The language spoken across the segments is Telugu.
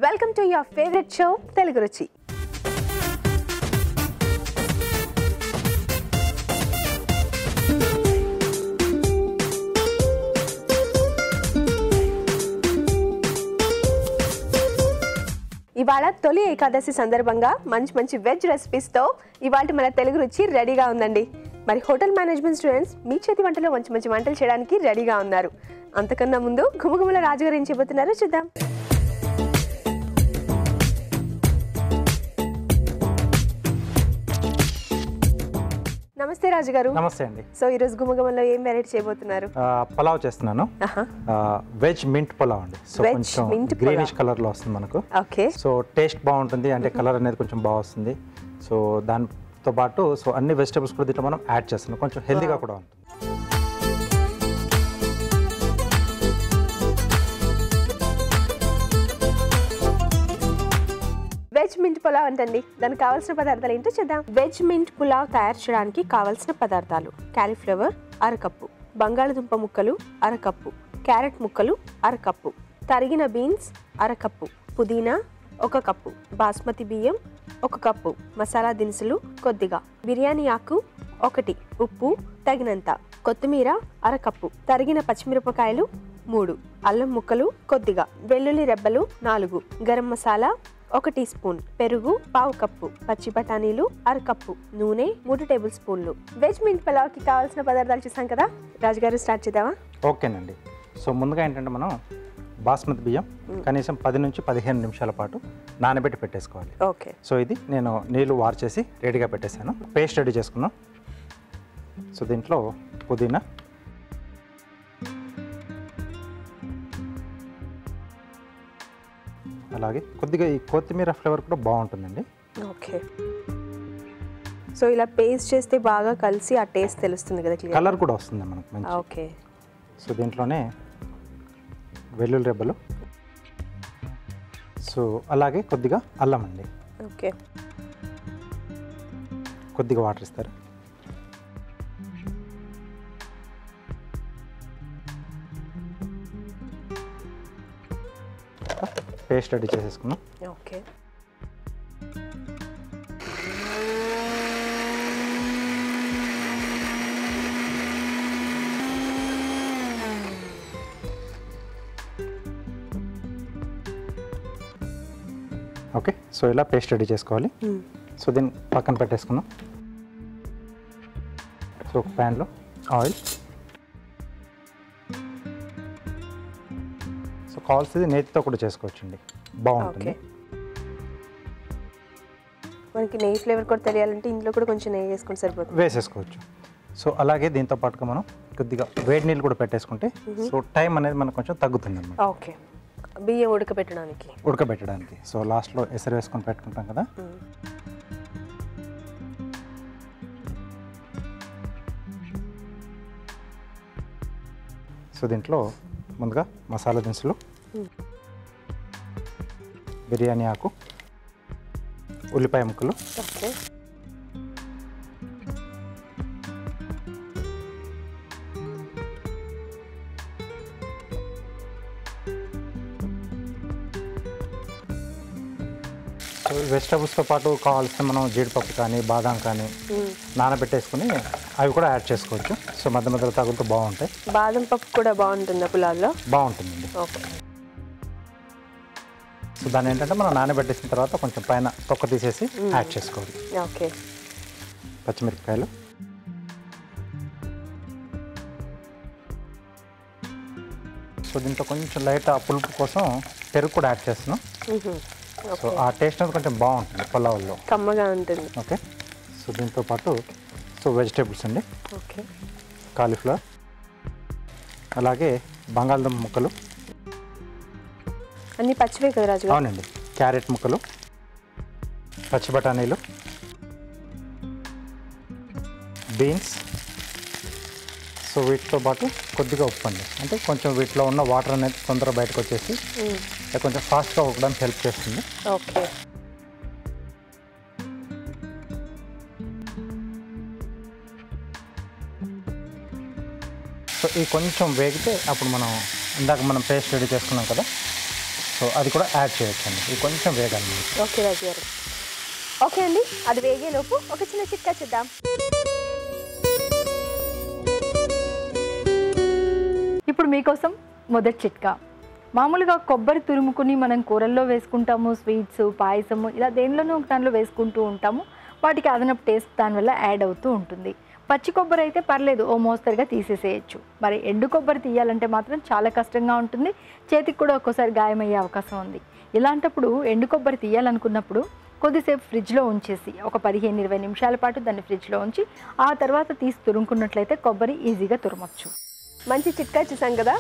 Welcome to your favourite show Telugu రుచి. ఇవాళ తొలి ఏకాదశి సందర్భంగా మంచి వెజ్ రెసిపీస్తో ఇవాళ మన తెలుగు రుచి రెడీగా ఉందండి. మరి హోటల్ మేనేజ్మెంట్ స్టూడెంట్స్ మీ చేతి వంటలో మంచి వంటలు చేయడానికి రెడీగా ఉన్నారు. అంతకన్నా ముందు గుమగుమల రాజుగారు ఏం చెబుతున్నారో చూద్దాం. నమస్తే రాజుగారు. నమస్తే అండి. సో ఈ రోజు గుమగుమలో ఏం వెరైటీ చేయబోతున్నారు? పులావ్ చేస్తున్నాను. వెజ్ మింట్ పులావ్ అండి. సో కొంచెం గ్రీనిష్ కలర్ లో వస్తుంది మనకు. ఓకే. సో టేస్ట్ బాగుంటుంది, అంటే కలర్ అనేది కొంచెం బాగా వస్తుంది. సో దాంతో పాటు సో అన్ని వెజిటబుల్స్ కూడా దీంట్లో మనం యాడ్ చేస్తున్నాం, కొంచెం హెల్దీగా కూడా ఉంటుంది. వెజ్ మింట్ పులావ్ అంటండి. దానికి కావాల్సిన పదార్థాలు ఏంటో చూద్దాం. వెజ్ మింట్ పులావ్ తయారు చేయడానికి కావాల్సిన పదార్థాలు: క్యాలీఫ్లవర్ అరకప్పు, బంగాళదుంప ముక్కలు అరకప్పు, క్యారెట్ ముక్కలు అరకప్పు, తరిగిన బీన్స్ అరకప్పు, పుదీనా 1 కప్పు, బాస్మతి బియ్యం 1 కప్పు, మసాలా దినుసులు కొద్దిగా, బిర్యానీ ఆకు 1, ఉప్పు తగినంత, కొత్తిమీర అరకప్పు, తరిగిన పచ్చిమిరపకాయలు 3, అల్లం ముక్కలు కొద్దిగా, వెల్లుల్లి రెబ్బలు 4, గరం మసాలా 1 టీ స్పూన్, పెరుగు 1/2 కప్పు, పచ్చి బఠానీలు అరకప్పు, నూనె 3 టేబుల్ స్పూన్లు. వెజ్ మింట్ పులావ్కి కావాల్సిన పదార్థాలు చూసాం కదా. రాజుగారు స్టార్ట్ చేద్దామా? ఓకేనండి. సో ముందుగా ఏంటంటే మనం బాస్మతి బియ్యం కనీసం 10 నుంచి 15 నిమిషాల పాటు నానబెట్టి పెట్టేసుకోవాలి. ఓకే. సో ఇది నేను నీళ్ళు వార్ చేసి రెడీగా పెట్టేశాను. పేస్ట్ రెడీ చేసుకున్నాం. సో దీంట్లో పుదీనా, అలాగే కొద్దిగా ఈ కొత్తిమీర ఫ్లేవర్ కూడా బాగుంటుందండి. ఓకే. సో ఇలా పేస్ట్ చేస్తే బాగా కలిసి ఆ టేస్ట్ తెలుస్తుంది కదా, కలర్ కూడా వస్తుంది మనకు మంచి. ఓకే. సో దీంట్లోనే వెల్లుల్లి రెబ్బలు, సో అలాగే కొద్దిగా అల్లం అండి. ఓకే. కొద్దిగా వాటర్ ఇస్తారు. పేస్ట్ రెడీ చేసేసుకున్నాం. ఓకే. ఓకే. సో ఇలా పేస్ట్ రెడీ చేసుకోవాలి. సో దీన్ని పక్కన పెట్టేసుకున్నాం. సో ఒక ప్యాన్లో ఆయిల్, సో కావాల్సింది నేతితో కూడా చేసుకోవచ్చండి, బాగుంటుంది. మనకి నెయ్యి ఫ్లేవర్ కూడా తెలియాలంటే ఇంట్లో కూడా కొంచెం నెయ్యి వేసుకుంటే సరిపోతుంది, వేసేసుకోవచ్చు. సో అలాగే దీంతో పాటుగా మనం కొద్దిగా వేడి నీళ్ళు కూడా పెట్టేసుకుంటే సో టైం అనేది మనకు కొంచెం తగ్గుతుంది అన్నమాట. ఓకే. బియ్యం ఉడకబెట్టడానికి. సో లాస్ట్లో ఎసరు వేసుకొని పెట్టుకుంటాం కదా. సో దీంట్లో ముందుగా మసాలా దినుసులు, బిర్యానీ ఆకు, ఉల్లిపాయ ముక్కలు, ఓకే, వెజిటబుల్స్తో పాటు కావాల్సిన మనం జీడిపప్పు కానీ బాదాం కానీ నానబెట్టేసుకుని అవి కూడా యాడ్ చేసుకోవచ్చు. సో మధ్య మధ్యలో తగులుతూ బాగుంటాయి. బాదం పప్పు కూడా బాగుంటుంది పులావ్లో. బాగుంటుందండి. ఓకే. సో దాన్ని ఏంటంటే మనం నానబెట్టేసిన తర్వాత కొంచెం పైన తొక్క తీసేసి యాడ్ చేసుకోవాలి. ఓకే. పచ్చిమిరపకాయలు, సో దీంట్లో కొంచెం లైట్ ఆ పులుపు కోసం పెరుగు కూడా యాడ్ చేస్తున్నాం. సో ఆ టేస్ట్ అనేది కొంచెం బాగుంటుంది పులావ్లో, కమ్మగా ఉంటుంది. ఓకే. సో దీంతో పాటు సో వెజిటేబుల్స్ అండి. ఓకే. కాలీఫ్లవర్, అలాగే బంగాళదుంప ముక్కలు, అన్ని పచ్చివే కదా రాజు? అవునండి. క్యారెట్ ముక్కలు, పచ్చి బఠానీలు, బీన్స్. సో వీటితో పాటు కొద్దిగా ఉప్పు అండి, అంటే కొంచెం వీటిలో ఉన్న వాటర్ అనేది తొందరగా బయటకు వచ్చేసి కొంచెం ఫాస్ట్గా ఉడకడానికి హెల్ప్ చేస్తుంది. ఓకే. సో ఇవి కొంచెం వేగితే అప్పుడు మనం ఇందాక మనం పేస్ట్ రెడీ చేసుకున్నాం కదా, సో అది కూడా యాడ్ చేయొచ్చండి. ఇది కొంచెం వేగాలి. ఓకే రాజు గారు. ఓకే అండి, అది వేగేలోపు ఒక చిన్న చిట్కా చూద్దాం. ఇప్పుడు మీకోసం మొదటి చిట్కా. మామూలుగా కొబ్బరి తురుముకుని మనం కూరల్లో వేసుకుంటాము, స్వీట్స్, పాయసము ఇలా దేనిలోనూ ఒక దానిలో వేసుకుంటూ ఉంటాము. వాటికి అదనపు టేస్ట్ దానివల్ల యాడ్ అవుతూ ఉంటుంది. పచ్చి కొబ్బరి అయితే పర్లేదు, ఓ మోస్తరుగా తీసేసేయచ్చు. మరి ఎండు కొబ్బరి తీయాలంటే మాత్రం చాలా కష్టంగా ఉంటుంది. చేతికి కూడా ఒక్కోసారి గాయమయ్యే అవకాశం ఉంది. ఇలాంటప్పుడు ఎండు కొబ్బరి తీయాలనుకున్నప్పుడు కొద్దిసేపు ఫ్రిడ్జ్లో ఉంచేసి ఒక 15-20 నిమిషాల పాటు దాన్ని ఫ్రిడ్జ్లో ఉంచి ఆ తర్వాత తీసి తురుముకున్నట్లయితే కొబ్బరి ఈజీగా తురమొచ్చు. మంచి చిట్కా చూసాం కదా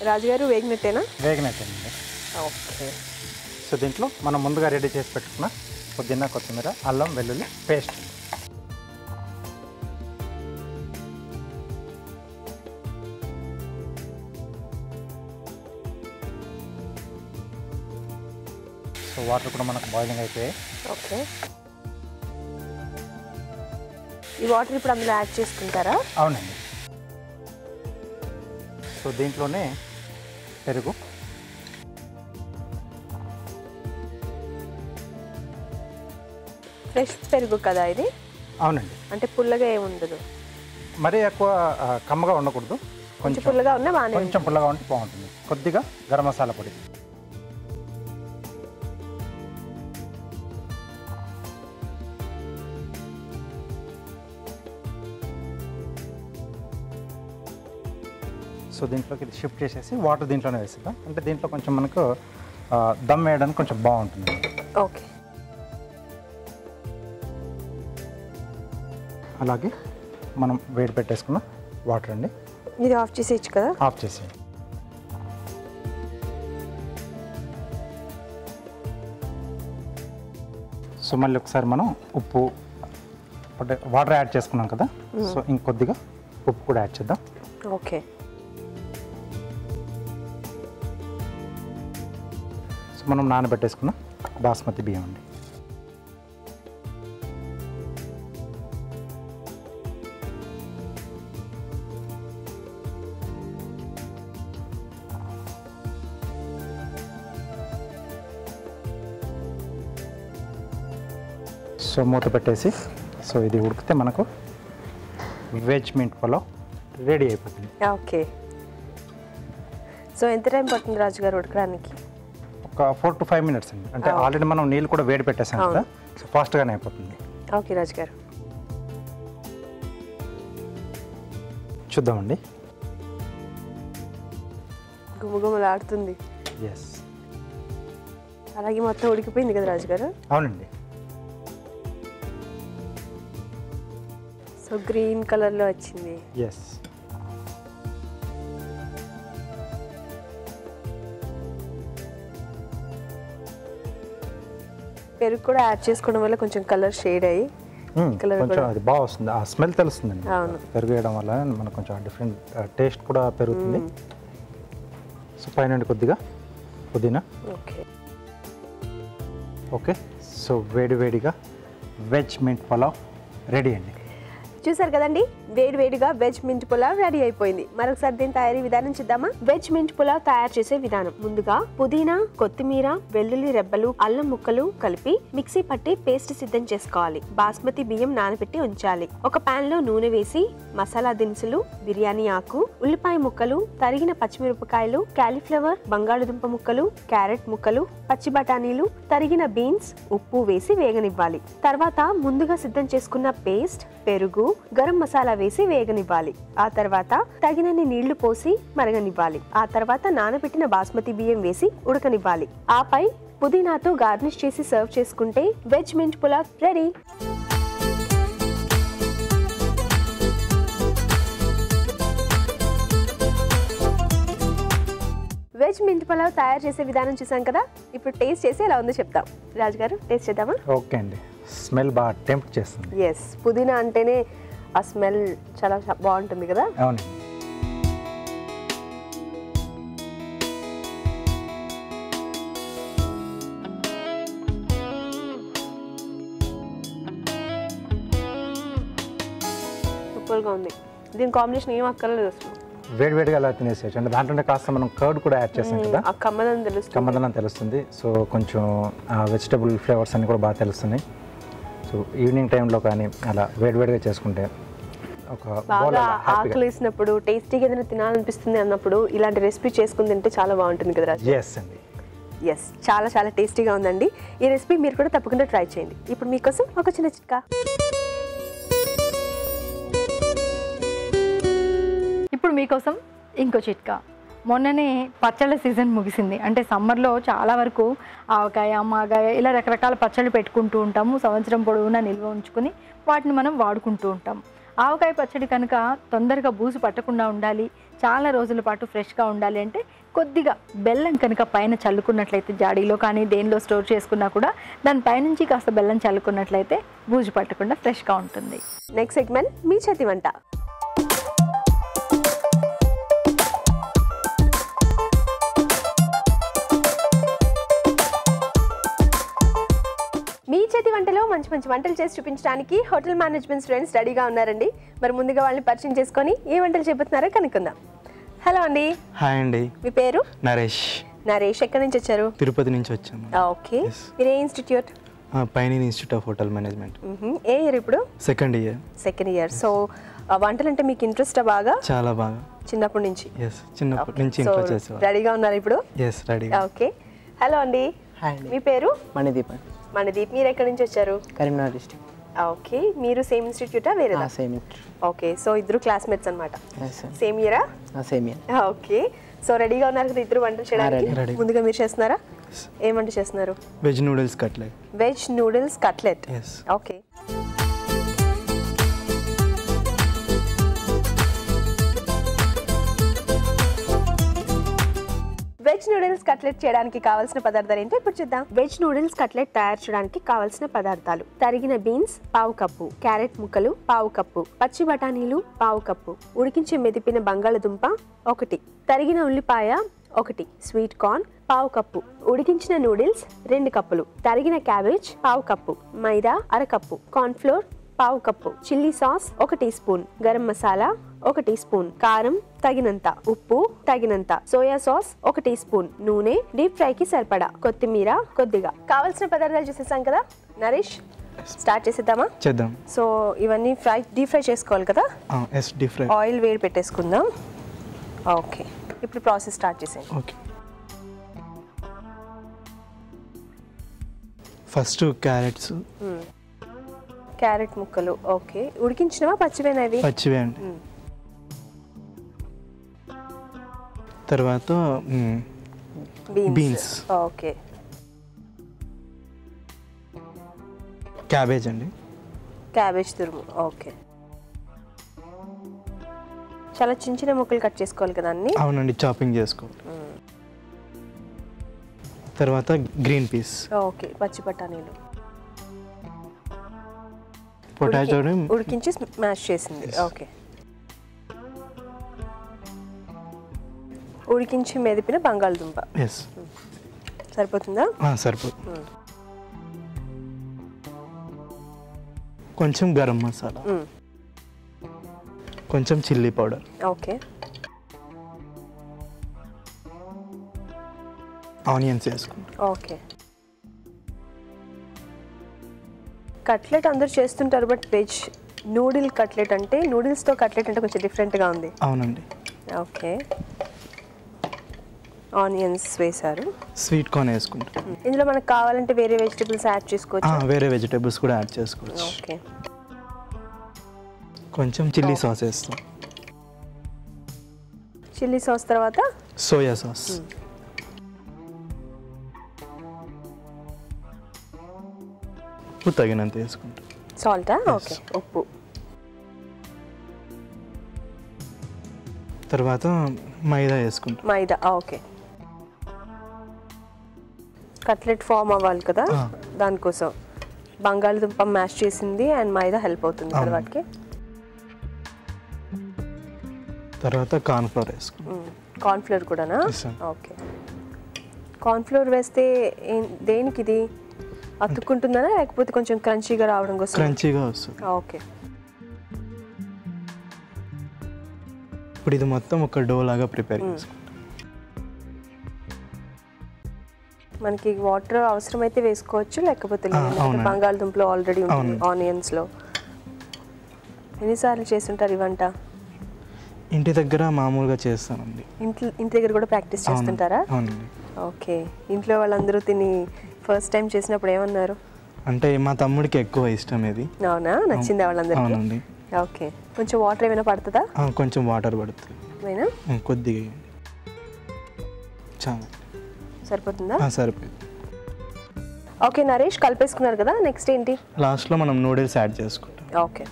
రాజుగారు, వేగినట్టేనా? వేగినట్టేనండి. ఓకే. సో దీంట్లో మనం ముందుగా రెడీ చేసి పెట్టుకున్న పుదీనా, కొత్తిమీర, అల్లం వెల్లుల్లి పేస్ట్. సో వాటర్ కూడా మనకు బాయిలింగ్ అయిపోయాయి. ఓకే. ఈ వాటర్ ఇప్పుడు అందులో యాడ్ చేసుకుంటారా? అవునండి. సో దీంట్లోనే పెరుగు, ఫ్రెష్ పెరుగు కదా ఇది? అవునండి. అంటే పుల్లగా ఏముండదు, మరీ ఎక్కువ కమ్మగా ఉండకూడదు, కొంచెం పుల్లగా ఉన్నా బాగానే కొంచెం పుల్లగా ఉంటే బాగుంటుంది. కొద్దిగా గరం మసాలా పొడి. సో దీంట్లోకి ఇది షిఫ్ట్ చేసేసి వాటర్ దీంట్లోనే వేసిద్దాం. అంటే దీంట్లో కొంచెం మనకు దమ్ వేయడానికి కొంచెం బాగుంటుంది. ఓకే. అలాగే మనం వేడి పెట్టేసుకున్న వాటర్ అండి, ఇది ఆఫ్ చేసేయచ్చు కదా? ఆఫ్ చేసి సో మళ్ళీ ఒకసారి మనం ఉప్పు, వాటర్ యాడ్ చేసుకున్నాం కదా, సో ఇంకొద్దిగా ఉప్పు కూడా యాడ్ చేద్దాం. ఓకే. సో మనం నానబెట్టేసుకున్న బాస్మతి బియ్యం అండి. సో మూత పెట్టేసి సో ఇది ఉడికితే మనకు వెజ్ మింట్ పులావ్ రెడీ అయిపోతుంది. ఓకే. సో ఎంత టైం పడుతుంది రాజుగారు ఉడకడానికి? ఒక 4 to 5 minutes అండి. అంటే ఆల్రెడీ మనం నీళ్ళు కూడా వేడి పెట్టేసాం కదా, సో ఫాస్ట్గానే అయిపోతుంది. ఓకే రాజుగారు. చూద్దామండి. గుమగుమలాడుతుంది. ఎస్, అలాగే మొత్తం ఉడికిపోయింది కదా రాజుగారు? అవునండి. సో గ్రీన్ కలర్లో వచ్చింది. ఎస్. పెరుగు కూడా యాడ్ చేసుకోవడం వల్ల కొంచెం కలర్ షేడ్ అయ్యి కొంచెం అది బాగా వస్తుంది, ఆ స్మెల్ తెలుస్తుందండి. అవును. పెరుగు వేయడం వల్ల మనకు కొంచెం డిఫరెంట్ టేస్ట్ కూడా పెరుగుతుంది. సో పైన కొద్దిగా పుదీనా. ఓకే. ఓకే. సో వేడివేడిగా వెజ్ మింట్ పులావ్ రెడీ అండి. చూసారు కదండి, వేడివేడిగా వెజ్ మింట్ పులావ్ రెడీ అయిపోయింది. మరొకసారి దీని తయారీ విధానం చూద్దామా? వెజ్ మింట్ పులావ్ తయారు చేసే విధానం: ముందుగా పుదీనా, కొత్తిమీర, వెల్లుల్లి రెబ్బలు, అల్లం ముక్కలు కలిపి మిక్సీ పట్టి పేస్ట్ సిద్ధం చేసుకోవాలి. బాస్మతి బియ్యం నానబెట్టి ఉంచాలి. ఒక పాన్ లో నూనె వేసి మసాలా దినుసులు, బిర్యానీ ఆకు, ఉల్లిపాయ ముక్కలు, తరిగిన పచ్చిమిరపకాయలు, కాలీఫ్లవర్, బంగాళదుంప ముక్కలు, క్యారెట్ ముక్కలు, పచ్చి బఠానీలు, తరిగిన బీన్స్, ఉప్పు వేసి వేగనివ్వాలి. తర్వాత ముందుగా సిద్ధం చేసుకున్న పేస్ట్, పెరుగు, గరం మసాలా వేసి వేగనివ్వాలి. ఆ తర్వాత తగినన్ని నీళ్లు పోసి మరగనివ్వాలి. ఆ తర్వాత నానబెట్టిన బాస్మతి బియ్యం వేసి ఉడకనివ్వాలి. ఆపై పుదీనాతో గార్నిష్ చేసి సర్వ్ చేసుకుంటే veg mint pulao ready. Veg mint pulao తయారు చేసే విధానం చూసాం కదా, ఇప్పుడు టేస్ట్ చేసి ఎలా ఉందో చెప్తాం. రాజుగారు టేస్ట్ చేద్దామా? ఓకే అండి. స్మెల్ బాగా టెంప్ట్ చేస్తుంది. ఎస్, పుదీనా అంటేనే ఆ స్మెల్ చాలా బాగుంటుంది కదా. అవునండి. సూపర్గా ఉంది. దీని కాంబినేషన్ ఏం అక్కర్లేదు అసలు. వేడివేడిగా అలా తినేసేయచ్చు. అంటే దాంట్లోనే కాస్త మనం కర్డ్ కూడా యాడ్ చేస్తాం కదా, ఆ కమ్మదనం తెలుస్తుంది. కమ్మదనం తెలుస్తుంది. సో కొంచెం వెజిటబుల్ ఫ్లేవర్స్ అన్నీ కూడా బాగా తెలుస్తున్నాయి. సో ఈవినింగ్ టైంలో కానీ అలా వేడివేడిగా చేసుకుంటే ఒక బాగా ఆకలి వేసినప్పుడు టేస్టీగా ఏదైనా తినాలనిపిస్తుంది అన్నప్పుడు ఇలాంటి రెసిపీ చేసుకుని తింటే చాలా బాగుంటుంది కదా రాజు. ఎస్ అండి, ఎస్, చాలా చాలా టేస్టీగా ఉందండి. ఈ రెసిపీ మీరు కూడా తప్పకుండా ట్రై చేయండి. ఇప్పుడు మీకోసం ఒక చిన్న చిట్కా. ఇప్పుడు మీకోసం ఇంకో చిట్కా. మొన్ననే పచ్చళ్ళ సీజన్ ముగిసింది. అంటే సమ్మర్లో చాలా వరకు ఆవకాయ, మాగాయ ఇలా రకరకాల పచ్చళ్ళు పెట్టుకుంటూ ఉంటాము. సంవత్సరం పొడవునా నిల్వ ఉంచుకొని వాటిని మనం వాడుకుంటూ ఉంటాం. ఆవకాయ పచ్చడి కనుక తొందరగా బూజు పట్టకుండా ఉండాలి, చాలా రోజుల పాటు ఫ్రెష్గా ఉండాలి అంటే కొద్దిగా బెల్లం కనుక పైన చల్లుకున్నట్లయితే, జాడీలో కానీ దేనిలో స్టోర్ చేసుకున్నా కూడా దాని పైనుంచి కాస్త బెల్లం చల్లుకున్నట్లయితే బూజు పట్టకుండా ఫ్రెష్గా ఉంటుంది. నెక్స్ట్ సెగ్మెంట్ మీ చేతి వంట. మీ చేతి వంటలో మంచి మంచి వంటలు చేసి చూపించడానికి హోటల్ మేనేజ్మెంట్ స్టూడెంట్స్ రెడీగా ఉన్నారండి. మరి ముందుగా వాళ్ళని పరిచయం చేసుకొని ఏ వంటలు చెబుతున్నారో కనుక్కుందాం. హలో అండి. హాయ్ అండి. మీ పేరు? నరేష్. నరేష్, ఎక్కడి నుంచి వచ్చారు? తిరుపతి నుంచి వచ్చాము. ఓకే, మీరు ఏ ఇన్స్టిట్యూట్? పైన ఇన్స్టిట్యూట్ ఆఫ్ హోటల్ మేనేజ్మెంట్. ఏ ఇయర్ ఇప్పుడు? Second year. Second year. So వంటలు అంటే మీకు ఇంట్రెస్ట్ బాగా? చాలా బాగా, చిన్నప్పటి నుంచి. ఎస్, చిన్నప్పటి నుంచి ఇంట్లో చేసేవారు. రెడీగా ఉన్నారు ఇప్పుడు? Yes, ready. ఓకే. హలో అండి. హాయ్. మీ పేరు? మణిదీప్. మణిదీప్, మీరు ఎక్కడి నుంచి వచ్చారు? కరీంనగర్ డిస్ట్రిక్ట్. ఓకే, మీరు సేమ్ ఇన్స్టిట్యూటా వేరేదా? సేమ్. ఓకే, సో ఇద్దరు క్లాస్మేట్స్ అన్నమాట. ఎస్. సేమ్ ఇయరా? Same year. ఓకే, సో రెడీగా ఉన్నారు కదా ఇద్దరు వంటలు చేయడానికి? రెడీ. ముందుగా మీరు చేస్తున్నారా? ఏం వంట చేస్తున్నారు? Veg noodles cutlet. Veg noodles cutlet. Yes. Okay. Veg noodles cutlet చేయడానికి కావాల్సిన పదార్థాలు ఏంటో ఇప్పుడు చూద్దాం. వెజ్ నూడిల్స్ కట్లెట్ తయారు చేయడానికి కావాల్సిన పదార్థాలు: తరిగిన బీన్స్ పావు కప్పు, క్యారెట్ ముక్కలు పావు కప్పు, పచ్చి బఠానీలు పావు కప్పు, ఉడికించి మెదిపిన బంగాళదుంప 1, తరిగిన ఉల్లిపాయ 1, స్వీట్ కార్న్ పావు కప్పు, ఉడికించిన నూడిల్స్ 2 కప్పులు, తరిగిన క్యాబేజ్ పావు కప్పు, మైదా 1/2 కప్పు, కార్న్ ఫ్లోర్ పావు cup, chilli sauce 1 teaspoon, garam masala 1 teaspoon, కారం తగినంత, ఉప్పు తగినంత, సోయా సాస్ 1 టీ స్పూన్, నూనె, డీప్ ఫ్రై కి సరిపడా, కొత్తిమీర కొద్దిగా. కావాల్సిన పదార్థాలు చూసేసాం కదా నరేష్, స్టార్ట్ చేసేద్దామా? చేద్దాం. సో ఇవన్నీ డీప్ ఫ్రై చేసుకోవాలి కదా? Yes, deep fry. ఆయిల్ వేడి పెట్టేసుకుందాం. ఓకే, ఇప్పుడు ప్రాసెస్ స్టార్ట్ చేసేయండి. ఓకే. First carrots. క్యారెట్ ముక్కలు. ఓకే, ఉడికించినవా పచ్చివేనా ఇవి? పచ్చివే అండి. తర్వాత బీన్స్. ఓకే. క్యాబేజ్ అండి. క్యాబేజ్ తురుము. ఓకే, చాలా చిన్న చిన్న ముక్కలు కట్ చేసుకోవాలి కదా అన్ని? అవునండి, చాపింగ్ చేసుకోవాలి. తర్వాత గ్రీన్ పీస్. ఓకే, పచ్చి బఠానీలు. పొటాటో ఉడికించి స్మాష్ చేసింది. ఓకే, ఉడికించి మెదిపిన బంగాళదుంప. ఎస్. సరిపోతుందా? సరిపోతుంది. కొంచెం గరం మసాలా, కొంచెం చిల్లీ పౌడర్. ఓకే, ఆనియన్స్ వేసుకుంటాం. ఓకే. కట్లెట్ అందరూ చేస్తుంటారు, బట్ వెజ్ నూడిల్ కట్లెట్ అంటే నూడిల్స్తో కట్లెట్ అంటే కొంచెం డిఫరెంట్గా ఉంది. అవునండి. ఓకే, ఆనియన్స్ వేశారు. స్వీట్ కార్న్ వేసుకుంటాం. ఇందులో మనకు కావాలంటే వేరే వెజిటబుల్స్ యాడ్ చేసుకోవచ్చు. వేరే వెజిటేబుల్స్ కూడా యాడ్ చేసుకోవచ్చు. ఓకే, కొంచెం చిల్లీ సాస్ వేస్తాం. చిల్లీ సాస్ తర్వాత సోయా సాస్. ఉప్పు తగినంత వేసుకుంటాం. సాల్టా? ఓకే, ఉప్పు. తర్వాత మైదా వేసుకుంటాం. మైదా. ఓకే, కట్లెట్ ఫామ్ అవ్వాలి కదా, దానికోసం బంగాళదుంప మ్యాష్ చేసింది అండ్ మైదా హెల్ప్ అవుతుంది కదా వాటికి. తర్వాత కార్న్ ఫ్లోర్ వేసుకుంటాం. కార్న్ ఫ్లోర్ కూడానా? ఓకే. కార్న్ ఫ్లోర్ వేస్తే దేనికి ఇది అతుక్కుంటుందా లేకపోతే కొంచెం క్రంచీగా రావడం కోసం? క్రంచీగా వస్తుంది. ఓకే. ఇప్పుడు ఇది మొత్తం ఒక డో లాగా ప్రిపేర్ చేసుకుంటాం. మనకి వాటర్ అవసరమైతే వేసుకోవచ్చు, లేకపోతే బంగాళదుంపలో ఆల్రెడీ ఉంటుంది ఆనియన్స్లో. ఎన్నిసార్లు చేస్తుంటారు ఈ వంట? ఇంటి దగ్గర మామూలుగా చేస్తానండి. ఇంటి దగ్గర కూడా ప్రాక్టీస్ చేస్తుంటారా? అవునండి. ఓకే. ఇంట్లో వాళ్ళందరూ తిని ఫస్ట్ టైం చేసినప్పుడు ఏమన్నారు? అంటే మా తమ్ముడికి ఎక్కువ ఇష్టం ఇది. అవునా? నచ్చిందా వాళ్ళందరికీ? అవునండి. ఓకే. కొంచెం వాటర్ ఏమైనా పడుతుందా? కొంచెం వాటర్ పడుతుంది. కొద్దిగా చాలా సరిపోతుందా? సరిపోతుంది. ఓకే నరేష్, కలిపేసుకున్నారు కదా, నెక్స్ట్ ఏంటి? లాస్ట్లో మనం నూడిల్స్ యాడ్ చేసుకుంటాం. ఓకే.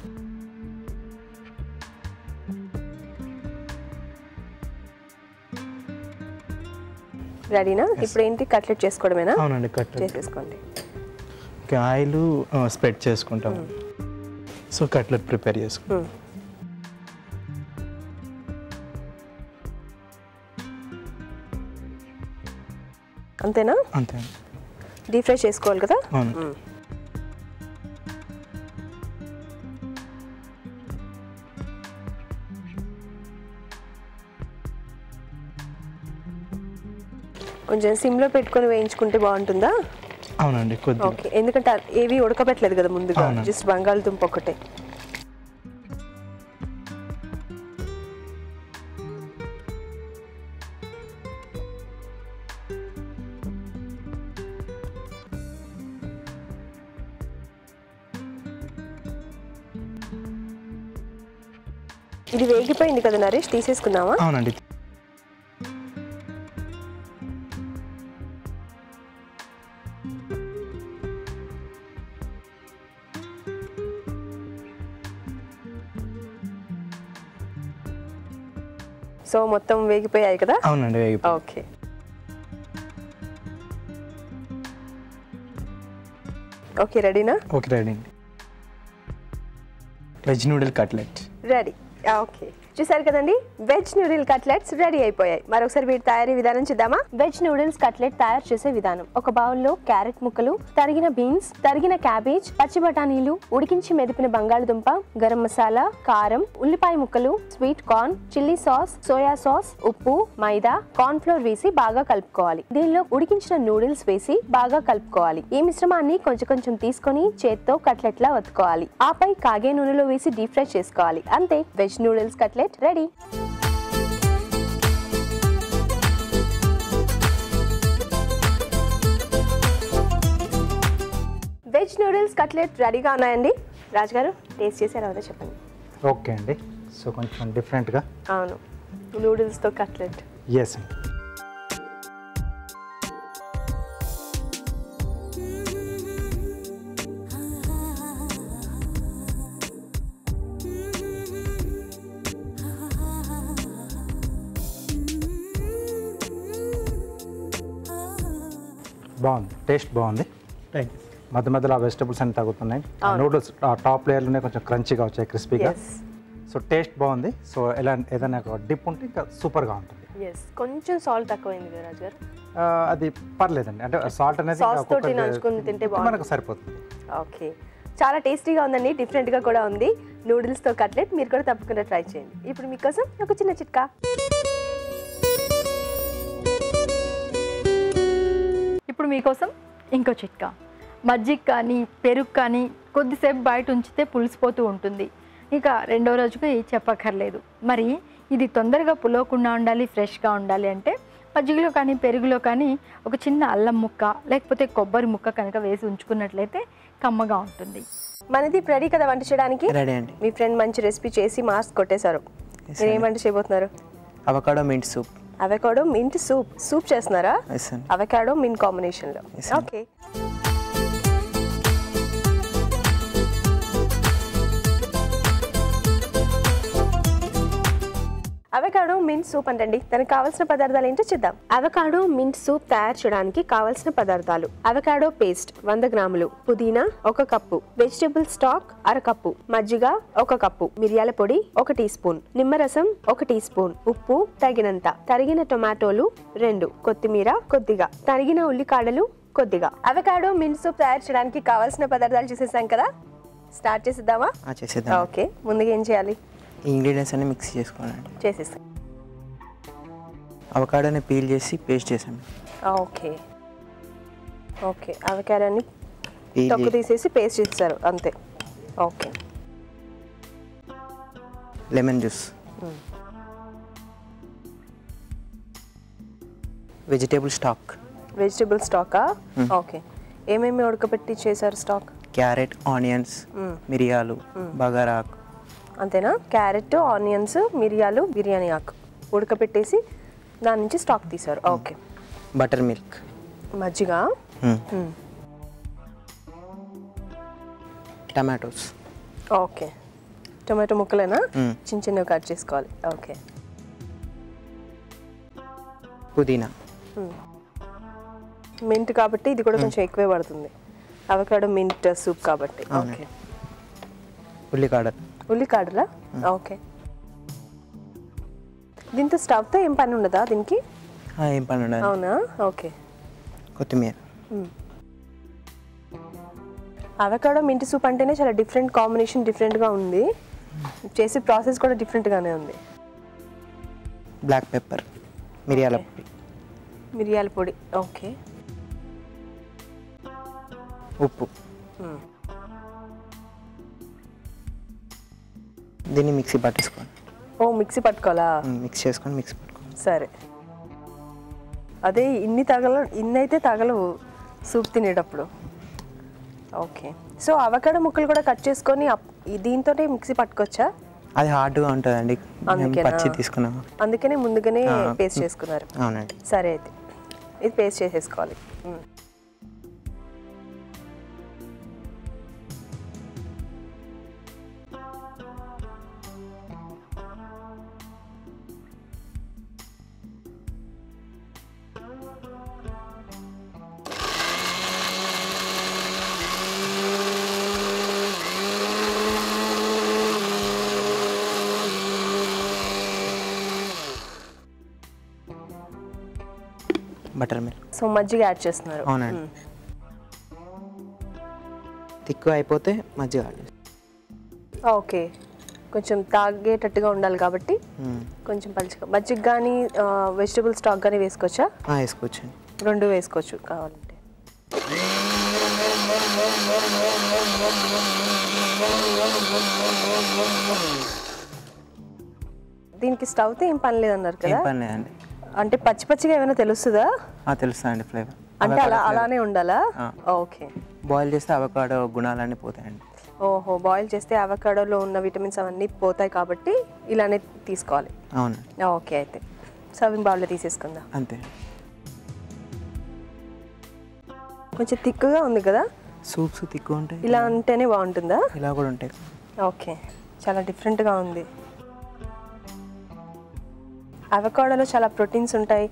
రెడీనా? ఇప్పుడు ఏంటి, కట్లెట్ చేసుకోవడమేనా? అవునండి, కట్లెట్ చేసేసుకోండి. ఓకే, ఆయిల్ స్ప్రెడ్ చేసుకుంటాం. సో కట్లెట్ ప్రిపేర్ చేసుకుంటాం. అంతేనా? అంతే. డీప్ ఫ్రై చేసుకోవాలి కదా? అవును. కొంచెం సిమ్లో పెట్టుకొని వేయించుకుంటే బాగుంటుందా? అవునండి, కొద్దిగా. ఓకే. ఎందుకంటే ఏవి ఉడకబెట్టలేదు కదా ముందుగా, జస్ట్ బంగాళదుంప ఒకటే. ఇది వేగిపోయింది కదా నరేష్, తీసేసుకుందామా? అవునండి. సో మొత్తం వేగిపోయాయి కదా? అవునండి, వేగిపోయాయి. ఓకే. ఓకే, రెడీనా? Okay, ready. Veg noodle cutlet ready. Okay, చూసారు కదండి, వెజ్ నూడిల్ కట్లెట్స్ రెడీ అయిపోయాయి. మరొకసారి వీటి తయారీ విధానం చూద్దామా? వెజ్ నూడిల్స్ కట్లెట్ తయారు చేసే విధానం: ఒక బౌల్లో క్యారెట్ ముక్కలు, తరిగిన బీన్స్, తరిగిన క్యాబేజ్, పచ్చి బఠానీలు, ఉడికించి మెదిపిన బంగాళదుంప, గరం మసాలా, కారం, ఉల్లిపాయ ముక్కలు, sweet corn, chilli sauce, soya sauce, ఉప్పు, మైదా, కార్న్ ఫ్లోర్ వేసి బాగా కలుపుకోవాలి. దీనిలో ఉడికించిన నూడిల్స్ వేసి బాగా కలుపుకోవాలి. ఈ మిశ్రమాన్ని కొంచెం కొంచెం తీసుకొని చేత్తో కట్లెట్లా వత్తుకోవాలి. ఆపై కాగే నూనెలో వేసి డీప్ ఫ్రై చేసుకోవాలి. అంతే, veg noodles cutlet ready. Veg noodles cutlet రెడీగా ఉన్నాయండి. రాజుగారు, టేస్ట్ చేసారా అవునా చెప్పండి. ఓకే అండి. సో కొంచెం డిఫరెంట్గా. అవును, నూడిల్స్తో కట్లెట్. ఎస్ అండి. బాగుంది, టేస్ట్ బాగుంది. Thank you. మధ్య మధ్యలో ఆ వెజిటబుల్స్ అన్ని తగ్గుతున్నాయి. నూడిల్స్ టాప్ లేయర్లోనే కొంచెం క్రంచీగా వచ్చాయి, క్రిస్పీగా. సో టేస్ట్ బాగుంది. సో ఏదైనా ఒక డిప్ ఉంటే ఇంకా సూపర్గా ఉంటుంది. కొంచెం సాల్ట్ తక్కువైంది కదా రాజు గారు? అది పర్లేదండి, అంటే సాల్ట్ అనేది తింటే మనకు సరిపోతుంది. ఓకే, చాలా టేస్టీగా ఉందండి, డిఫరెంట్గా కూడా ఉంది. నూడిల్స్తో కట్లెట్ మీరు కూడా తప్పకుండా ట్రై చేయండి. ఇప్పుడు మీకోసం ఒక చిన్న చిట్కా. ఇప్పుడు మీకోసం ఇంకో చిట్కా. మజ్జిగ కానీ పెరుగు కానీ కొద్దిసేపు బయట ఉంచితే పులిసిపోతూ ఉంటుంది. ఇక రెండో రోజుకి చెప్పక్కర్లేదు. మరి ఇది తొందరగా పులవకుండా ఉండాలి, ఫ్రెష్గా ఉండాలి అంటే మజ్జిగలో కానీ పెరుగులో కానీ ఒక చిన్న అల్లం ముక్క లేకపోతే కొబ్బరి ముక్క కనుక వేసి ఉంచుకున్నట్లయితే కమ్మగా ఉంటుంది. మనది రెడీ కదా వంట చేయడానికి? రెడీ అండి. మీ ఫ్రెండ్ మంచి రెసిపీ చేసి మార్క్స్ కొట్టేశారు. మీరు ఏం వంట చేయబోతున్నారు? Avocado mint soup. Avocado mint soup చేస్తున్నారా? అవకాడో మింట్ కాంబినేషన్లో. ఓకే. అవకాడో మింట్ సూప్ అంటండి. దానికి కావాల్సిన పదార్థాలు ఏంటో చూద్దాం. అవకాడో మింట్ సూప్ తయారు చేయడానికి కావాల్సిన పదార్థాలు: అవకాడో పేస్ట్ 100 గ్రాములు, పుదీనా 1 కప్పు, వెజిటబుల్ స్టాక్ 1/2 కప్పు, మజ్జిగ 1 కప్పు, మిరియాల పొడి 1 టీ స్పూన్, నిమ్మరసం 1 టీ స్పూన్, ఉప్పు తగినంత, తరిగిన టొమాటోలు 2, కొత్తిమీర కొద్దిగా, తరిగిన ఉల్లికాడలు కొద్దిగా. అవకాడో మింట్ సూప్ తయారు చేయడానికి కావాల్సిన పదార్థాలు చూసేసాం కదా, స్టార్ట్ చేసేద్దామా? చేసేద్దాం. ఓకే, ముందుగా ఏం చేయాలి? ఇంగ్రీడియంట్స్ అన్ని మిక్స్ చేసుకోవాలండి. చేసేసి అవకాడోని పీల్ చేసి పేస్ట్ చేసాను. ఓకే ఓకే అవకాడోని పీల్ తొక్కు తీసేసి పేస్ట్ చేస్తారు అంతే. Okay lemon juice, vegetable stock, vegetable స్టాకా? ఓకే ఏమేమి ఉడకబెట్టి చేశారు స్టాక్? క్యారెట్, ఆనియన్స్, మిరియాలు, బగారాకు. అంతేనా? క్యారెట్, ఆనియన్స్, మిరియాలు, బిర్యానీ ఆకు ఉడకబెట్టేసి దాని నుంచి స్టాక్ తీశారు. ఓకే బటర్ మిల్క్, మజ్జిగ, టమాటోస్. ఓకే టొమాటో ముక్కలేనా? చిన్న చిన్నవి కట్ చేసుకోవాలి. ఓకే పుదీనా, మింట్ కాబట్టి ఇది కూడా కొంచెం ఎక్కువే పడుతుంది. అవకాడో మింట్ సూప్ కాబట్టి. ఓకే ఉల్లికాడలు, ఉల్లికాడలా? ఓకే దీంతో స్టవ్తో ఏం పని ఉండదా దీనికి? ఏం పని ఉండదు. అవునా? ఓకే కొత్తిమీర. అవకాడో మింట్ సూప్ అంటేనే చాలా డిఫరెంట్ కాంబినేషన్, డిఫరెంట్గా ఉంది. చేసే ప్రాసెస్ కూడా డిఫరెంట్గానే ఉంది. బ్లాక్ పెప్పర్, మిరియాల పొడి, మిరియాల పొడి. ఓకే ఉప్పు. దీన్ని మిక్సీ పట్టేసుకోండి. ఓ మిక్సీ పట్టుకోవాలా? మిక్స్ చేసుకొని మిక్సీ పట్టుకోండి. సరే అదే ఇన్ని అయితే తగలవు సూప్ తినేటప్పుడు. ఓకే సో అవకాడో ముక్కలు కూడా కట్ చేసుకొని దీంతో మిక్సీ పట్టుకోవచ్చా? అది హార్డ్గా ఉంటుందండి, పచ్చి తీసుకున్నాము. అందుకనే ముందుగానే పేస్ట్ చేసుకున్నారు. అవునండి. సరే అయితే ఇది పేస్ట్ చేసేసుకోవాలి. Butter milk. సో మజ్జిగ యాడ్ చేస్తున్నారు. అవునండి. తిక్కువ అయిపోతే మజ్జిగ యాడ్ చేస్తాం. ఓకే కొంచెం తాగేటట్టుగా ఉండాలి కాబట్టి కొంచెం పలుచగా. మజ్జిగ కానీ వెజిటబుల్ స్టాక్ కానీ వేసుకోవచ్చా? వేసుకోవచ్చండి. రెండు వేసుకోవచ్చు కావాలంటే. దీనికి స్టవ్తో ఏం పని లేదన్నారు కదా? ఏం పని లేదండి. అంటే పచ్చి పచ్చిగా ఏమైనా తెలుస్తుందా? తెలుస్తుందండి ఫ్లేవర్. అంటే అలానే ఉండాలా? ఓకే బాయిల్ చేస్తే అవకాడో గుణాలన్నీ పోతాయండి. ఓహో బాయిల్ చేస్తే అవకాడోలో ఉన్న విటమిన్స్ అవన్నీ పోతాయి కాబట్టి ఇలానే తీసుకోవాలి. అవును. ఓకే అయితే సర్వింగ్ బౌల్లో తీసేసుకుందాం. అంతే. కొంచెం తిక్కుగా ఉంది కదా? సూప్స్ తిక్కువ ఉంటాయి. ఇలా ఉంటేనే బాగుంటుందా? ఇలా కూడా ఉంటాయి. ఓకే చాలా డిఫరెంట్గా ఉంది. అవకాడోలో చాలా ప్రోటీన్స్ ఉంటాయి,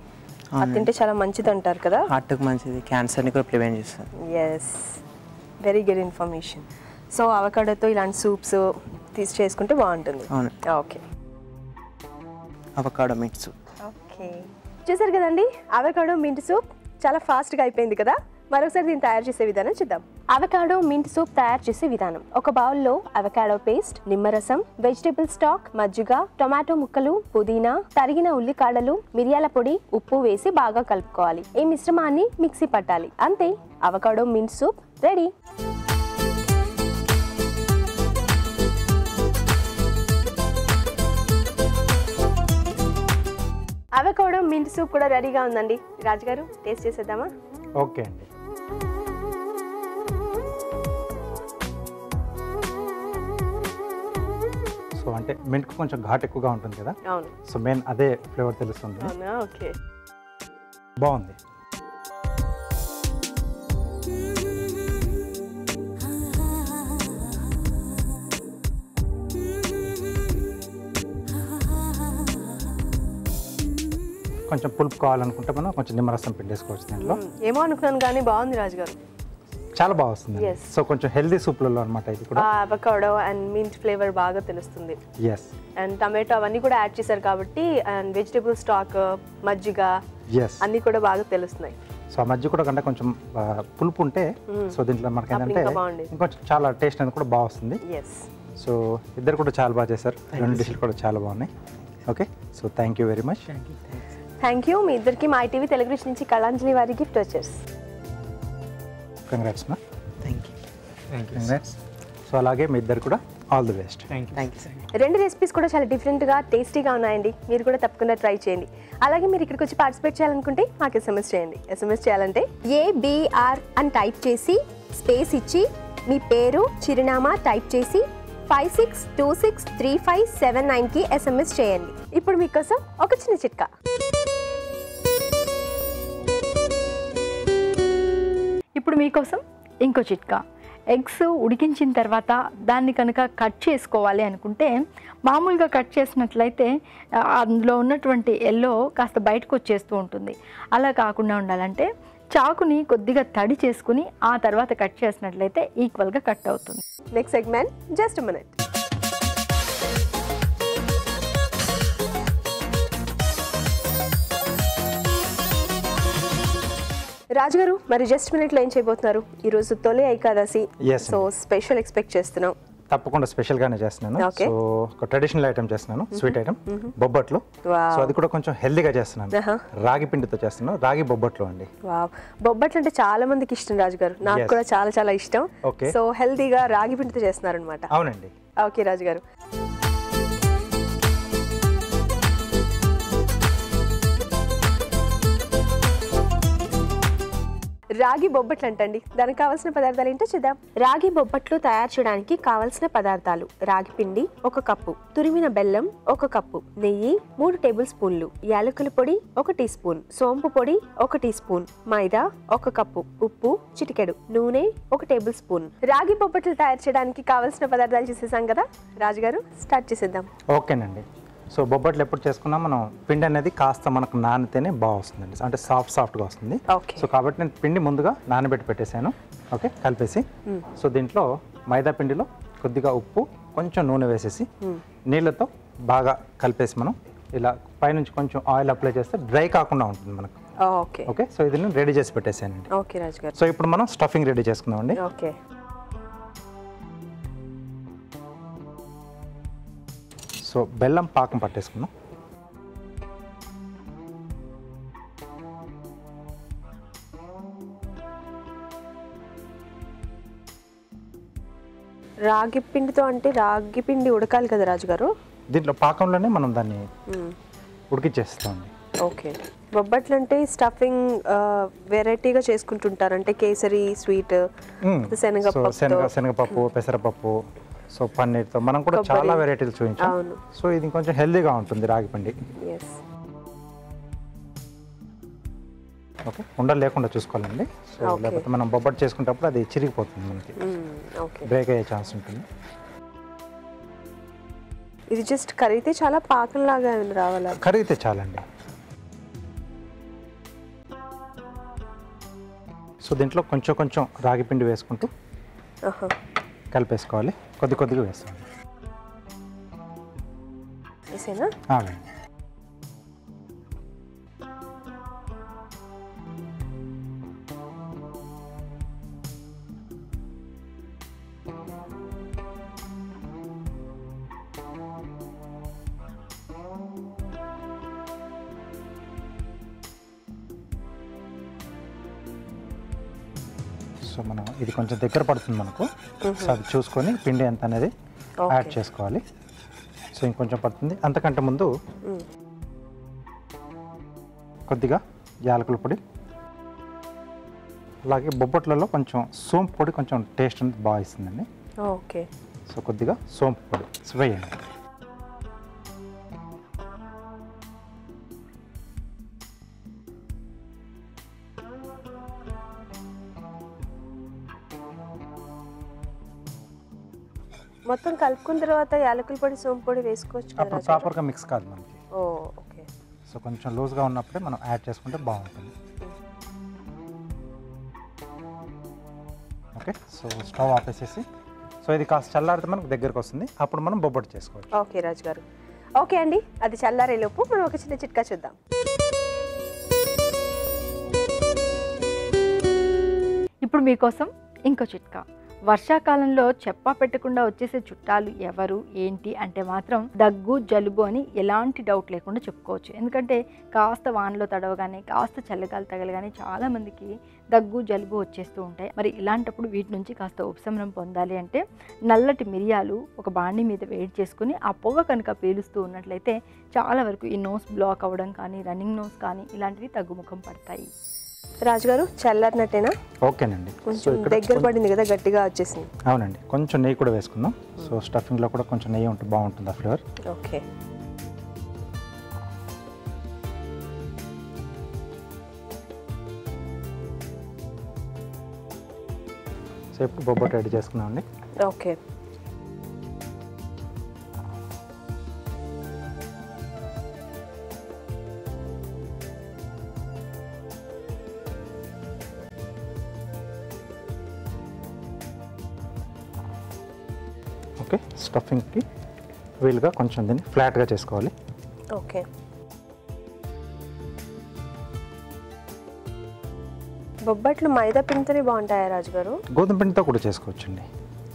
అది తింటే చాలా మంచిది అంటారు కదా? హార్ట్కి మంచిది, క్యాన్సర్ని కూడా ప్రివెంట్ చేస్తుంది. Yes very good information. So అవకాడోతో ఇలాంటి సూప్స్ చేసుకుంటే బాగుంటుంది. అవును. Okay avocado mint soup. Okay చూసారు కదండి, అవకాడో మింట్ సూప్ చాలా ఫాస్ట్గా అయిపోయింది కదా. మరొకసారి దీన్ని తయారు చేసే విధానం చూద్దాం. అవకాడో మింట్ సూప్ తయారు చేసే విధానం: ఒక బౌల్లో అవకాడో పేస్ట్, నిమ్మరసం, వెజిటబుల్ స్టాక్, మజ్జిగ, టొమాటో ముక్కలు, పుదీనా, తరిగిన ఉల్లికాడలు, మిరియాల పొడి, ఉప్పు వేసి బాగా కలుపుకోవాలి. ఈ మిశ్రమాన్ని మిక్సీ పట్టాలి. అంతే, avocado mint soup ready. Avocado mint soup కూడా రెడీగా ఉందండి. రాజుగారు టేస్ట్ చేసేద్దామా? ఓకే అండి. సో అంటే మింట్కి కొంచెం ఘాట్ ఎక్కువగా ఉంటుంది కదా. అవును. సో మెయిన్ అదే ఫ్లేవర్ తెలుస్తుంది. అవునా? ఓకే బాగుంది. కొంచెం పులుపు కావాలనుకుంటే మనం కొంచెం నిమ్మరసం పిండేసుకోవచ్చు దీంట్లో. ఏమో అనుకున్నాను కానీ బాగుంది రాజుగారు, చాలా బాగా వస్తుంది. Yes. సో కొంచెం హెల్దీ సూప్లలో అనమాట ఇది కూడా. అవకాడో అండ్ మింట్ ఫ్లేవర్ బాగా తెలుస్తుంది. ఎస్. అండ్ టమాటో అవన్నీ కూడా యాడ్ చేశారు కాబట్టి, అండ్ వెజిటబుల్ స్టాక్, మజ్జిగ ఎస్ అన్నీ కూడా బాగా తెలుస్తున్నాయి. సో ఆ మధ్య కూడా కంటే కొంచెం పులుపు ఉంటే సో దీంట్లో మనకి ఏంటంటే ఇంకా బాగుండేది. ఇంకొంచెం చాలా టేస్ట్ అనేది కూడా బాగా వస్తుంది. ఎస్ సో ఇద్దరు కూడా చాలా బాగా చేశారు, రెండు డిష్లు కూడా చాలా బాగున్నాయి. Okay, so thank you very much. Thank you. మీ ఇద్దరికి మా ITV తెలుగు రుచి నుంచి కళాంజలి వారి గిఫ్ట్ వచ్చేసి. కంగ్రాట్స్ మా. Thank you. కంగ్రాట్స్. సో అలాగే మీ ఇద్దరు కూడా all the best. Thank you sir. రెండు రెసిపీస్ కూడా చాలా డిఫరెంట్గా టేస్టీగా ఉన్నాయండి. మీరు కూడా తప్పకుండా ట్రై చేయండి. అలాగే మీరు ఇక్కడికి వచ్చి పార్టిసిపేట్ చేయాలనుకుంటే మాకు SMS చేయండి. SMS చేయాలంటే ABR అని టైప్ చేసి స్పేస్ ఇచ్చి మీ పేరు చిరునామా టైప్ చేసి 56263579కి SMS చేయండి. ఇప్పుడు మీకోసం ఒక చిన్న చిట్కా. ఇప్పుడు మీకోసం ఇంకో చిట్కా. ఎగ్స్ ఉడికించిన తర్వాత దాన్ని కనుక కట్ చేసుకోవాలి అనుకుంటే మామూలుగా కట్ చేసినట్లయితే అందులో ఉన్నటువంటి ఎల్లో కాస్త బయటకు వచ్చేస్తూ ఉంటుంది. అలా కాకుండా ఉండాలంటే చాకుని కొద్దిగా తడి చేసుకుని ఆ తర్వాత కట్ చేసినట్లయితే ఈక్వల్గా కట్ అవుతుంది. Next segment just minute. రాజుగారు, మరి జస్ట్ మినిట్లో ఏం చేయబోతున్నారు? ఈరోజు తొలి Ekadashi, Yes, so special expect చేస్తున్నాం. తప్పకుండా స్పెషల్గానే చేస్తున్నాను. Okay. సో ఒక ట్రెడిషనల్ ఐటమ్ చేస్తున్నాను, స్వీట్ ఐటమ్, బొబ్బట్లు. Wow. సో అది కూడా కొంచెం హెల్దీగా చేస్తున్నాను, రాగి పిండితో చేస్తున్నాను, రాగి బొబ్బట్లు అండి. వావ్, బొబ్బట్లు అంటే చాలా మందికి ఇష్టం రాజుగారు, నాకు Yes. కూడా చాలా చాలా ఇష్టం. Okay. సో హెల్దీగా రాగి పిండితో చేస్తున్నారు అనమాట. అవునండి. ఓకే రాజుగారు. రాగి బొబ్బట్లు అంటండి, దానికి కావాల్సిన పదార్థాలు ఏంటో చూద్దాం. రాగి బొబ్బట్లు తయారు చేయడానికి కావాల్సిన పదార్థాలు: రాగి పిండి 1 కప్పు, తురిమిన బెల్లం 1 కప్పు, నెయ్యి 3 టేబుల్ స్పూన్లు, యాలకుల పొడి 1 టీ స్పూన్, సోంపు పొడి 1 టీ స్పూన్, మైదా 1 కప్పు, ఉప్పు చిటికెడు, నూనె 1 టేబుల్ స్పూన్. రాగి బొబ్బట్లు తయారు చేయడానికి కావాల్సిన పదార్థాలు చూసేసాం కదా రాజుగారు, స్టార్ట్ చేసేద్దాం. ఓకేనండి. సో బొబ్బట్లు ఎప్పుడు చేసుకున్నా మనం పిండి అనేది కాస్త మనకు నానితేనే బాగా వస్తుందండి, అంటే సాఫ్ట్గా వస్తుంది. ఓకే. సో కాబట్టి నేను పిండి ముందుగా నానబెట్టి పెట్టేశాను. ఓకే, కలిపేసి సో దీంట్లో మైదా పిండిలో కొద్దిగా ఉప్పు, కొంచెం నూనె వేసేసి నీళ్ళతో బాగా కలిపేసి మనం ఇలా పైనుంచి కొంచెం ఆయిల్ అప్లై చేస్తే డ్రై కాకుండా ఉంటుంది మనకు. ఓకే. ఓకే, సో ఇది నేను రెడీ చేసి పెట్టేసానండి. ఓకే రాజుగారు. సో ఇప్పుడు మనం స్టఫింగ్ రెడీ చేసుకుందామండి. ఓకే. సో బెల్లం పాకం పట్టేసుకున్నాం. రాగి పిండితో అంటే రాగి పిండి ఉడకాలి కదా రాజుగారు? దీంట్లో పాకంలోనే మనం దాన్ని ఉడికిచ్చేస్తామండి. ఓకే. బొబ్బట్లు అంటే స్టఫింగ్ వెరైటీగా చేసుకుంటుంటారు, అంటే కేసరి స్వీట్, శనగపప్పు, పెసరపప్పు, సో పన్నీర్తో మనం కూడా చాలా వెరైటీలు చూపించాం. అవును. సో ఇది కొంచెం హెల్దీగా ఉంటుంది రాగి పిండి. ఓకే, ఉండలు లేకుండా చూసుకోవాలండి. సో లేకపోతే మనం బొబ్బట్లు చేసుకునేటప్పుడు అది చిరిగిపోతుంది, మనకి బ్రేక్ అయ్యే ఛాన్స్ ఉంటుంది. ఇది జస్ట్ కరిగితే చాలా పాకంలాగా రావాలా? కరిగితే చాలండి. సో దీంట్లో కొంచెం కొంచెం రాగి పిండి వేసుకుంటూ కలిపేసుకోవాలి, కొద్ది కొద్దిగా వేసుకోవాలి. సో మనం ఇది కొంచెం దగ్గర పడుతుంది మనకు, సో అది చూసుకొని పిండి ఎంత అనేది యాడ్ చేసుకోవాలి. సో ఇంకొంచెం పడుతుంది. అంతకంటే ముందు కొద్దిగా యాలకుల పొడి, అలాగే బొబ్బట్లలో కొంచెం సోంపు పొడి కొంచెం టేస్ట్ అనేది బాగా ఇస్తుందండి. ఓకే. సో కొద్దిగా సోంపు పొడి వేయండి. మొత్తం కలుపుకున్న తర్వాత యాలకుల పొడి, సోంపు పొడి వేసుకోవచ్చు కదా? అప్పుడు ప్రాపర్గా మిక్స్ కాదు మనకి. ఓకే. సో కొంచెం లూజ్గా ఉన్నప్పుడే మనం యాడ్ చేసుకుంటే బాగుంటుంది. ఓకే, సో స్టవ్ ఆపేసేసి సో ఇది కాస్త చల్లారితే మనకు దగ్గరకు వస్తుంది, అప్పుడు మనం బొబ్బట్టు చేసుకోవాలి. ఓకే రాజుగారు. ఓకే అండి, అది చల్లారేలోపు మనం ఒక చిన్న చిట్కా చూద్దాం. ఇప్పుడు మీకోసం ఇంకో చిట్కా. వర్షాకాలంలో చెప్పా పెట్టకుండా వచ్చేసే చుట్టాలు ఎవరు ఏంటి అంటే మాత్రం దగ్గు జలుబు అని ఎలాంటి డౌట్ లేకుండా చెప్పుకోవచ్చు. ఎందుకంటే కాస్త వానలో తడవగానే కాస్త చల్లగాలి తగలగానే చాలామందికి దగ్గు జలుబు వచ్చేస్తూ ఉంటాయి. మరి ఇలాంటప్పుడు వీటి నుంచి కాస్త ఉపశమనం పొందాలి అంటే నల్లటి మిరియాలు ఒక బాండి మీద వేడి చేసుకుని ఆ పొగ కనుక పీలుస్తూ ఉన్నట్లయితే చాలా వరకు ఈ నోస్ బ్లాక్ అవ్వడం కానీ రన్నింగ్ నోస్ కానీ ఇలాంటివి తగ్గుముఖం పడతాయి. రాజుగారు చల్లారినట్టేనా? ఓకేనండి. కొంచెం దగ్గర పడింది కదా, గట్టిగా వచ్చేసింది. అవునండి, కొంచెం నెయ్యి కూడా వేసుకుందాం. సో స్టఫింగ్లో కూడా కొంచెం నెయ్యి ఉంటే బాగుంటుంది ఆ ఫ్లేవర్. ఓకే. సో ఇప్పుడు బొబ్బట్టు రెడీ చేసుకున్నామండి. ఓకే. ఓకే, స్టఫింగ్కి వీలుగా కొంచెం దీన్ని ఫ్లాట్గా చేసుకోవాలి. ఓకే. బొబ్బట్లు మైదా పిండితోనే బాగుంటాయా రాజుగారు? గోధుమ పిండితో కూడా చేసుకోవచ్చండి.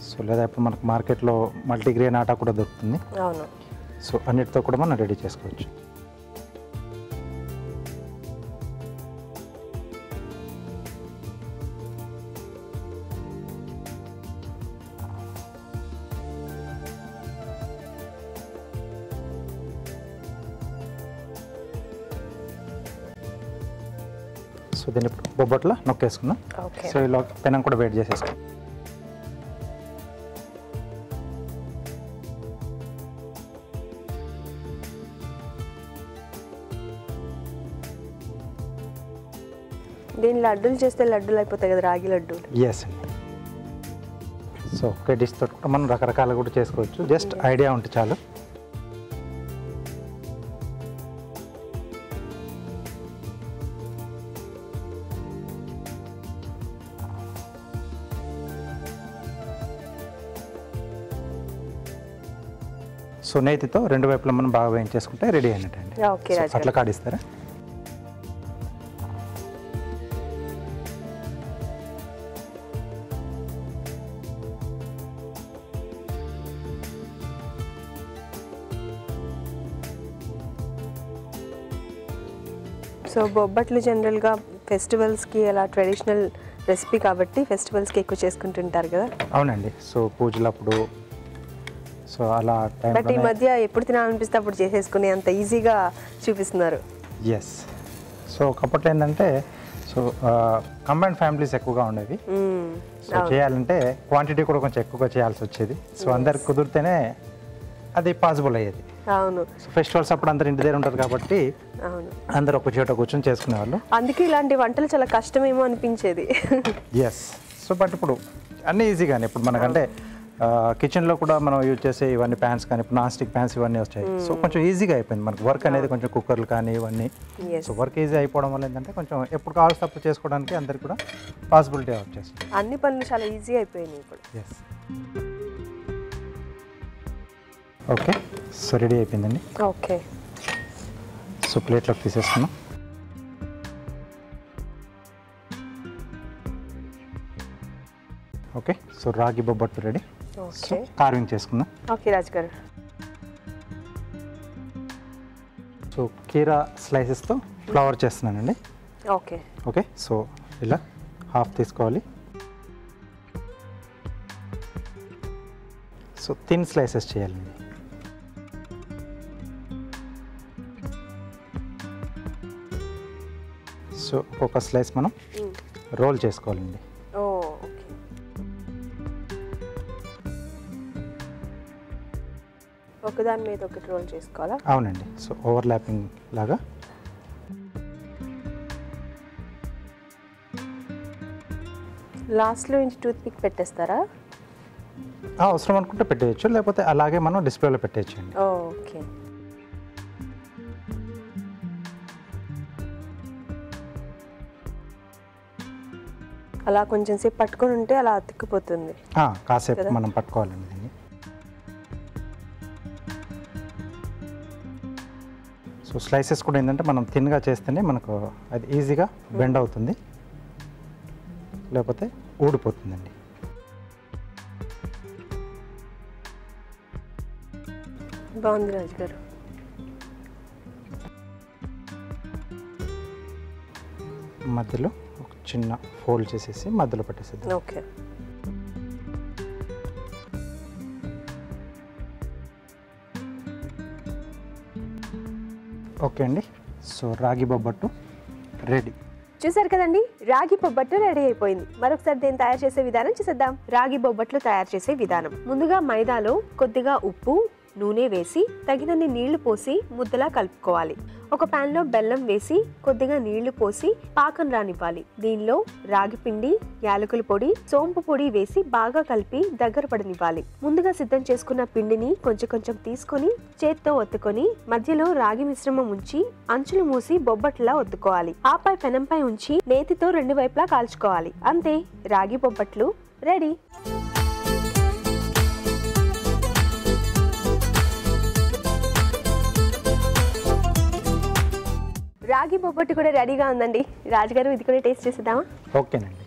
సో లేదా ఇప్పుడు మనకు మార్కెట్లో మల్టీగ్రెయిన్ ఆటా కూడా దొరుకుతుంది. అవును. సో అన్నిటితో కూడా మనం రెడీ చేసుకోవచ్చు. సో దీన్ని ఇప్పుడు బొబ్బట్లా నొక్కేసుకుందాం. ఓకే. సో ఇలా పెనం కూడా వేడి చేసేసుకుందాం. దీని లడ్డూలు చేస్తే లడ్డూలు అయిపోతాయి కదా, రాగి లడ్డూలు. ఎస్ అండి. సో ఒకే డిష్తో కూడా మనం రకరకాలు కూడా చేసుకోవచ్చు. జస్ట్ ఐడియా ఉంటే చాలు. సో నేతితో రెండు వైపులా మనం బాగా వేయించేసుకుంటే రెడీ అయినట్టండి. ఓకే సో రాజు అట్లా కాడిస్తారా? సో బొబ్బట్లు జనరల్గా ఫెస్టివల్స్కి అలా ట్రెడిషనల్ రెసిపీ కాబట్టి ఫెస్టివల్స్కి ఎక్కువ చేసుకుంటుంటారు కదా. అవునండి. సో పూజలప్పుడు సో అలా బట్ ఈ టైం. మధ్య ఎప్పుడు తినాలనిపిస్తే అప్పుడు చేసేసుకుని అంత ఈజీగా చూపిస్తున్నారు. ఎస్. సో ఒకప్పట్లో ఏంటంటే సో కంబైన్డ్ ఫ్యామిలీస్ ఎక్కువగా ఉండేవి. సో చేయాలంటే క్వాంటిటీ కూడా కొంచెం ఎక్కువగా చేయాల్సి వచ్చేది. సో అందరికి కుదిరితేనే అది పాసిబుల్ అయ్యేది. అవును. సో ఫెస్టివల్స్ అప్పుడు అందరు ఇంటి దగ్గర ఉంటారు కాబట్టి అవును, అందరూ ఒక చోట కూర్చొని చేసుకునేవాళ్ళు. అందుకే ఇలాంటి వంటలు చాలా కష్టమేమో అనిపించేది. ఎస్. సో బట్ ఇప్పుడు అన్నీ ఈజీగానే ఇప్పుడు మనకంటే కిచెన్లో కూడా మనం యూజ్ చేసే ఇవన్నీ ప్యాన్స్ కానీ ఇప్పుడు నాన్ స్టిక్ ప్యాన్స్ ఇవన్నీ వచ్చాయి. సో కొంచెం ఈజీగా అయిపోయింది మనకు వర్క్ అనేది. కొంచెం కుక్కర్లు కానీ ఇవన్నీ Yes. సో వర్క్ ఈజీ అయిపోవడం వల్ల ఏంటంటే కొంచెం ఎప్పుడు కావాల్సి తప్పుడు చేసుకోవడానికి అందరికి కూడా పాసిబిలిటీ వచ్చేస్తుంది. అన్ని పనులు చాలా ఈజీ అయిపోయినాయి ఇప్పుడు. ఎస్. ఓకే. సో రెడీ అయిపోయిందండి. ఓకే. సో ప్లేట్లోకి తీసేసుకున్నాం. ఓకే. సో రాగి bobbattu ready. So okay. Carving చేసుకుందాం. ఓకే రాజు గారు. సో కీరా స్లైసెస్తో ఫ్లవర్ చేస్తున్నానండి. ఓకే. ఓకే. సో ఇలా హాఫ్ తీసుకోవాలి. సో థిన్ స్లైసెస్ చేయాలండి. సో ఒక స్లైస్ మనం రోల్ చేసుకోవాలండి. ఓకే. ఒకదాని మీద ఒకటి రోల్ చేసుకోవాలా? అవునండి. సో ఓవర్లాపింగ్ లాగా. లాస్ట్లో నుంచి టూత్ పిక్ పెట్టేస్తారా? అవసరం అనుకుంటే పెట్టేయచ్చు, లేకపోతే అలాగే మనం డిస్ప్లేలో పెట్టేయచ్చు అండి. ఓకే. అలా కొంచెం సేపు పట్టుకొని ఉంటే అలా అతుక్కుపోతుంది. కాసేపు కదా? మనం పట్టుకోవాలండి దీన్ని. సో స్లైసెస్ కూడా ఏంటంటే మనం థిన్గా చేస్తేనే మనకు అది ఈజీగా బెండ్ అవుతుంది, లేకపోతే ఊడిపోతుందండి. బాగుంది రాజు గారు. మధ్యలో ఒక చిన్న ఫోల్డ్ చేసేసి మధ్యలో పెట్టేసేద్దాం. ఓకే. ఓకే అండి. సో రాగి బొబ్బట్టు రెడీ. చూసారు కదండి, రాగి బొబ్బట్లు రెడీ అయిపోయింది. మరొకసారి దీన్ని తయారు చేసే విధానం చూసేద్దాం. రాగి బొబ్బట్లు తయారు చేసే విధానం: ముందుగా మైదాలో కొద్దిగా ఉప్పు, నూనె వేసి తగినన్ని నీళ్లు పోసి ముద్దలా కలుపుకోవాలి. ఒక పాన్ లో బెల్లం వేసి కొద్దిగా నీళ్లు పోసి పాకం రానివ్వాలి. దీనిలో రాగి పిండి, యాలకుల పొడి, సోంపు పొడి వేసి బాగా కలిపి దగ్గర పడనివ్వాలి. ముందుగా సిద్ధం చేసుకున్న పిండిని కొంచెం కొంచెం తీసుకొని చేత్తో ఒత్తుకొని మధ్యలో రాగి మిశ్రమం ఉంచి అంచులు మూసి బొబ్బట్లా ఒత్తుకోవాలి. ఆపై పెనంపై ఉంచి నేతితో 2 వైపులా కాల్చుకోవాలి. అంతే, రాగి బొబ్బట్లు రెడీ. రాగి బొబ్బట్టు కూడా రెడీగా ఉందండి. రాజుగారు, ఇది కూడా టేస్ట్ చేసేద్దామా? ఓకేనండి.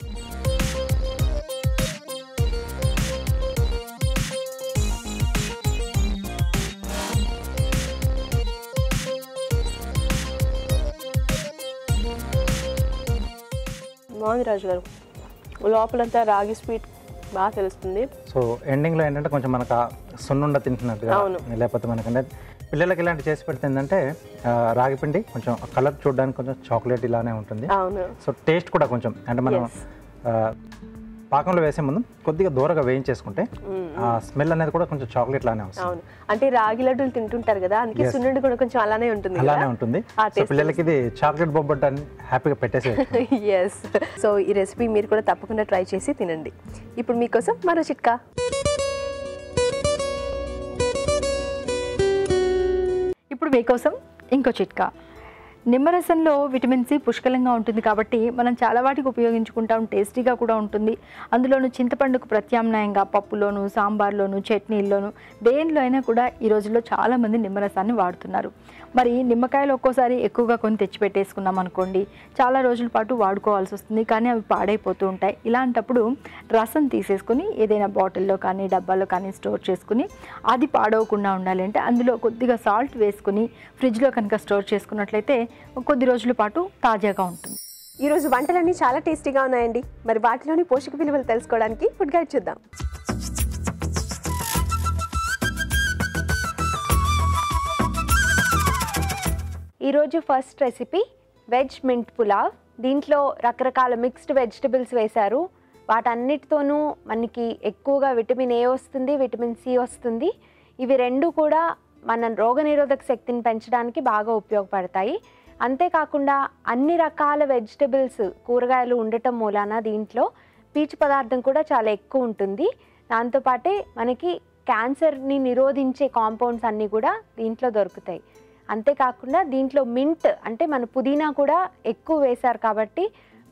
బాగుంది రాజుగారు. లోపలంతా రాగి స్వీట్ బాగా తెలుస్తుంది. సో ఎండింగ్లో ఏంటంటే కొంచెం మనకు సున్నుండ తింటున్నట్టుగా, లేకపోతే మనకంటే పిల్లలకి ఇలాంటి చేసి పెడితే ఏంటంటే రాగి పిండి కొంచెం కలర్ చూడడానికి కొంచెం చాక్లెట్ ఇలానే ఉంటుంది. సో టేస్ట్ కూడా కొంచెం అంటే మనం పాకంలో వేసే ముందు కొద్దిగా దూరగా వేయించేసుకుంటే ఆ స్మెల్ అనేది కూడా కొంచెం చాక్లెట్ లానే వస్తుంది. అవును, అంటే రాగి లడ్డూలు తింటుంటారు కదా, అందుకే సున్నుండి కూడా కొంచెం అలానే ఉంటుంది. అలానే ఉంటుంది. సో పిల్లలకి ఇది చాక్లెట్ బొబ్బట్టు అని హ్యాపీగా పెట్టేసేయచ్చు. ఎస్. సో ఈ రెసిపీ మీరు కూడా తప్పకుండా ట్రై చేసి తినండి. ఇప్పుడు మీకోసం మరో చిట్కా. ఇప్పుడు మీకోసం ఇంకో చిట్కా. నిమ్మరసంలో విటమిన్ సి పుష్కలంగా ఉంటుంది కాబట్టి మనం చాలా వాటికి ఉపయోగించుకుంటాం. టేస్టీగా కూడా ఉంటుంది. అందులోనూ చింతపండుకు ప్రత్యామ్నాయంగా పప్పులోను, సాంబార్లోను, చట్నీల్లోను, దేనిలో అయినా కూడా ఈ రోజుల్లో చాలామంది నిమ్మరసాన్ని వాడుతున్నారు. మరి నిమ్మకాయలు ఒక్కోసారి ఎక్కువగా కొని తెచ్చిపెట్టేసుకున్నాం అనుకోండి, చాలా రోజుల పాటు వాడుకోవాల్సి వస్తుంది, కానీ అవి పాడైపోతూ ఉంటాయి. ఇలాంటప్పుడు రసం తీసేసుకొని ఏదైనా బాటిల్లో కానీ డబ్బాలో కానీ స్టోర్ చేసుకుని అది పాడవకుండా ఉండాలి అంటే అందులో కొద్దిగా సాల్ట్ వేసుకుని ఫ్రిడ్జ్లో కనుక స్టోర్ చేసుకున్నట్లయితే కొద్ది రోజుల పాటు తాజాగా ఉంటుంది. ఈరోజు వంటలన్నీ చాలా టేస్టీగా ఉన్నాయండి. మరి వాటిలోని పోషక విలువలు తెలుసుకోవడానికి ఫుడ్ గైడ్ చూద్దాం. ఈరోజు first recipe veg mint pulao. దీంట్లో రకరకాల మిక్స్డ్ వెజిటబుల్స్ వేశారు. వాటన్నిటితోనూ మనకి ఎక్కువగా విటమిన్ ఏ వస్తుంది, విటమిన్ సి వస్తుంది. ఇవి రెండు కూడా మన రోగనిరోధక శక్తిని పెంచడానికి బాగా ఉపయోగపడతాయి. అంతేకాకుండా అన్ని రకాల వెజిటబుల్స్, కూరగాయలు ఉండటం మూలాన దీంట్లో పీచు పదార్థం కూడా చాలా ఎక్కువ ఉంటుంది. దాంతోపాటే మనకి క్యాన్సర్ని నిరోధించే కాంపౌండ్స్ అన్నీ కూడా దీంట్లో దొరుకుతాయి. అంతేకాకుండా దీంట్లో మింట్ అంటే మన పుదీనా కూడా ఎక్కువ వేశారు కాబట్టి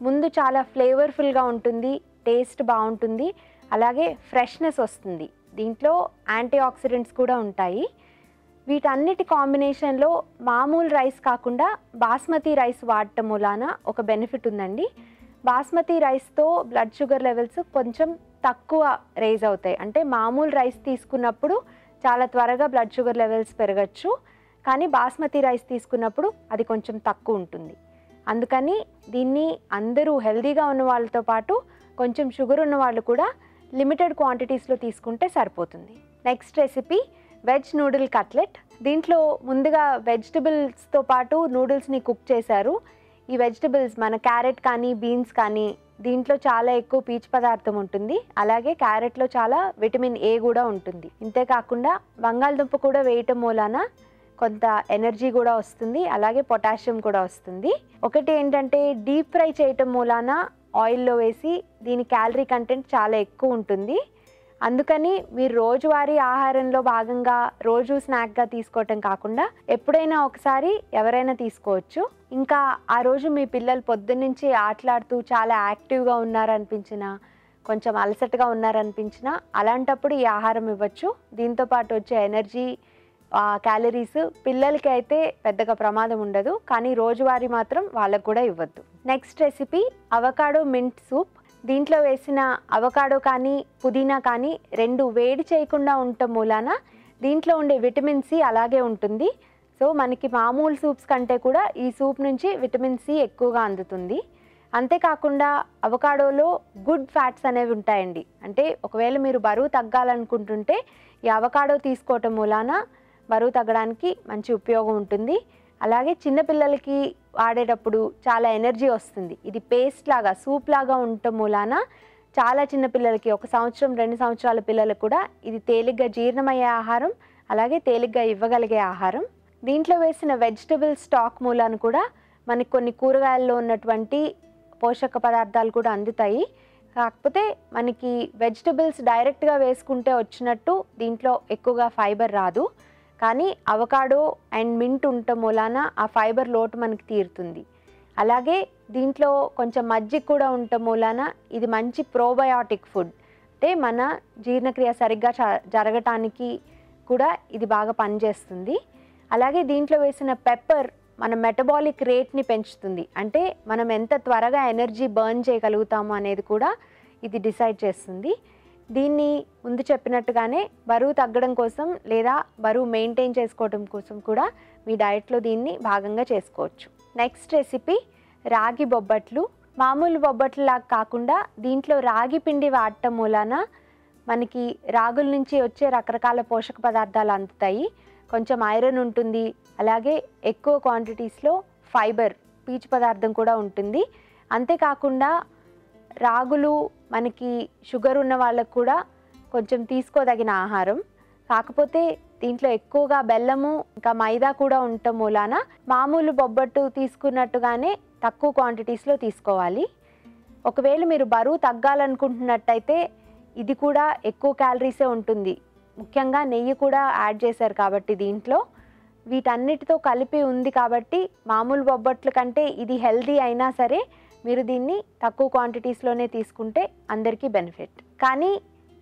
ముందు చాలా ఫ్లేవర్ఫుల్గా ఉంటుంది, టేస్ట్ బాగుంటుంది, అలాగే ఫ్రెష్నెస్ వస్తుంది. దీంట్లో యాంటీ ఆక్సిడెంట్స్ కూడా ఉంటాయి. వీటన్నిటి కాంబినేషన్లో మామూలు రైస్ కాకుండా బాస్మతి రైస్ వాడటం మూలాన ఒక బెనిఫిట్ ఉందండి. బాస్మతి రైస్తో బ్లడ్ షుగర్ లెవెల్స్ కొంచెం తక్కువ రేజ్ అవుతాయి. అంటే మామూలు రైస్ తీసుకున్నప్పుడు చాలా త్వరగా బ్లడ్ షుగర్ లెవెల్స్ పెరగచ్చు, కానీ బాస్మతి రైస్ తీసుకున్నప్పుడు అది కొంచెం తక్కువ ఉంటుంది. అందుకని దీన్ని అందరూ హెల్దీగా ఉన్న వాళ్ళతో పాటు కొంచెం షుగర్ ఉన్న వాళ్ళు కూడా లిమిటెడ్ క్వాంటిటీస్లో తీసుకుంటే సరిపోతుంది. Next recipe veg noodle cutlet. దీంట్లో ముందుగా వెజిటబుల్స్తో పాటు నూడిల్స్ని కుక్ చేశారు. ఈ వెజిటబుల్స్ మన క్యారెట్ కానీ బీన్స్ కానీ దీంట్లో చాలా ఎక్కువ పీచు పదార్థం ఉంటుంది. అలాగే క్యారెట్లో చాలా విటమిన్ ఏ కూడా ఉంటుంది. ఇంతేకాకుండా బంగాళదుంప కూడా వేయటం మూలాన కొంత ఎనర్జీ కూడా వస్తుంది, అలాగే పొటాషియం కూడా వస్తుంది. ఒకటి ఏంటంటే డీప్ ఫ్రై చేయటం మూలాన ఆయిల్లో వేసి దీని క్యాలరీ కంటెంట్ చాలా ఎక్కువ ఉంటుంది. అందుకని మీరు రోజువారీ ఆహారంలో భాగంగా రోజు స్నాక్గా తీసుకోవటం కాకుండా ఎప్పుడైనా ఒకసారి ఎవరైనా తీసుకోవచ్చు. ఇంకా ఆ రోజు మీ పిల్లలు పొద్దున్నుంచి ఆటలాడుతూ చాలా యాక్టివ్గా ఉన్నారనిపించినా, కొంచెం అలసటగా ఉన్నారనిపించినా అలాంటప్పుడు ఈ ఆహారం ఇవ్వచ్చు. దీంతోపాటు వచ్చే ఎనర్జీ, క్యాలరీస్ పిల్లలకి అయితే పెద్దగా ప్రమాదం ఉండదు, కానీ రోజువారీ మాత్రం వాళ్ళకు కూడా ఇవ్వద్దు. Next recipe avocado mint soup. దీంట్లో వేసిన అవకాడో కానీ పుదీనా కానీ రెండు వేడి చేయకుండా ఉండటం మూలాన దీంట్లో ఉండే విటమిన్ సి అలాగే ఉంటుంది. సో మనకి మామూలు సూప్స్ కంటే కూడా ఈ సూప్ నుంచి విటమిన్ సి ఎక్కువగా అందుతుంది. అంతేకాకుండా అవకాడోలో గుడ్ ఫ్యాట్స్ అనేవి ఉంటాయండి. అంటే ఒకవేళ మీరు బరువు తగ్గాలనుకుంటుంటే ఈ అవకాడో తీసుకోవటం మూలాన బరువు తగ్గడానికి మంచి ఉపయోగం ఉంటుంది. అలాగే చిన్నపిల్లలకి వాడేటప్పుడు చాలా ఎనర్జీ వస్తుంది. ఇది పేస్ట్ లాగా సూప్ లాగా ఉండటం మూలాన చాలా చిన్నపిల్లలకి 1 సంవత్సరం 2 సంవత్సరాల పిల్లలకు కూడా ఇది తేలిగ్గా జీర్ణమయ్యే ఆహారం, అలాగే తేలిగ్గా ఇవ్వగలిగే ఆహారం. దీంట్లో వేసిన వెజిటబుల్ స్టాక్ మూలాన కూడా మనకి కొన్ని కూరగాయల్లో ఉన్నటువంటి పోషక పదార్థాలు కూడా అందుతాయి. కాకపోతే మనకి వెజిటబుల్స్ డైరెక్ట్గా వేసుకుంటే వచ్చినట్టు దీంట్లో ఎక్కువగా ఫైబర్ రాదు. కానీ అవకాడో అండ్ మింట్ ఉండటం మూలాన ఆ ఫైబర్ లోటు మనకి తీరుతుంది. అలాగే దీంట్లో కొంచెం మజ్జిగ కూడా ఉండటం మూలాన ఇది మంచి ప్రోబయాటిక్ ఫుడ్. అంటే మన జీర్ణక్రియ సరిగ్గా జరగటానికి కూడా ఇది బాగా పనిచేస్తుంది. అలాగే దీంట్లో వేసిన పెప్పర్ మన మెటబాలిక్ రేట్ని పెంచుతుంది. అంటే మనం ఎంత త్వరగా ఎనర్జీ బర్న్ చేయగలుగుతాము అనేది కూడా ఇది డిసైడ్ చేస్తుంది. దీన్ని ముందు చెప్పినట్టుగానే బరువు తగ్గడం కోసం లేదా బరువు మెయింటైన్ చేసుకోవడం కోసం కూడా మీ డైట్లో దీన్ని భాగంగా చేసుకోవచ్చు. నెక్స్ట్ రెసిపీ రాగి బొబ్బట్లు. మామూలు బొబ్బట్లులాగా కాకుండా దీంట్లో రాగి పిండి వాడటం మూలాన మనకి రాగుల నుంచి వచ్చే రకరకాల పోషక పదార్థాలు అందుతాయి. కొంచెం ఐరన్ ఉంటుంది, అలాగే ఎక్కువ క్వాంటిటీస్లో ఫైబర్ పీచు పదార్థం కూడా ఉంటుంది. అంతేకాకుండా రాగులు మనకి షుగర్ ఉన్న వాళ్ళకు కూడా కొంచెం తీసుకోదగిన ఆహారం. కాకపోతే దీంట్లో ఎక్కువగా బెల్లము ఇంకా మైదా కూడా ఉండటం మూలాన మామూలు బొబ్బట్టు తీసుకున్నట్టుగానే తక్కువ క్వాంటిటీస్లో తీసుకోవాలి. ఒకవేళ మీరు బరువు తగ్గాలనుకుంటున్నట్టయితే ఇది కూడా ఎక్కువ క్యాలరీసే ఉంటుంది. ముఖ్యంగా నెయ్యి కూడా యాడ్ చేశారు కాబట్టి దీంట్లో వీటన్నిటితో కలిపి ఉంది కాబట్టి మామూలు బొబ్బట్ల కంటే ఇది హెల్దీ అయినా సరే మీరు దీన్ని తక్కువ క్వాంటిటీస్లోనే తీసుకుంటే అందరికీ బెనిఫిట్. కానీ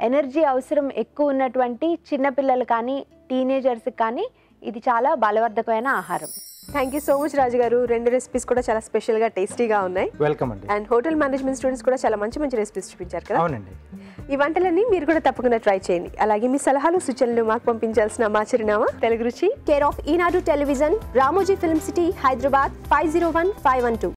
ఎనర్జీ అవసరం ఎక్కువ ఉన్నటువంటి చిన్నపిల్లలు కానీ టీనేజర్స్కి కానీ ఇది చాలా బలవర్ధకమైన ఆహారం. థ్యాంక్ యూ సో మచ్ రాజు గారు. 2 రెసిపీస్ కూడా చాలా స్పెషల్గా టేస్టీగా ఉన్నాయి. వెల్కమ్ అండి. అండ్ హోటల్ మేనేజ్మెంట్ స్టూడెంట్స్ కూడా చాలా మంచి మంచి రెసిపీస్ చూపించారు కదా. అవునండి. ఈ వంటలన్నీ మీరు కూడా తప్పకుండా ట్రై చేయండి. అలాగే మీ సలహాలు సూచనలు మాకు పంపించాల్సిన మా చిరునామా తెలుగు రుచి, care of Eenadu television, Ramoji film city, Hyderabad 501512.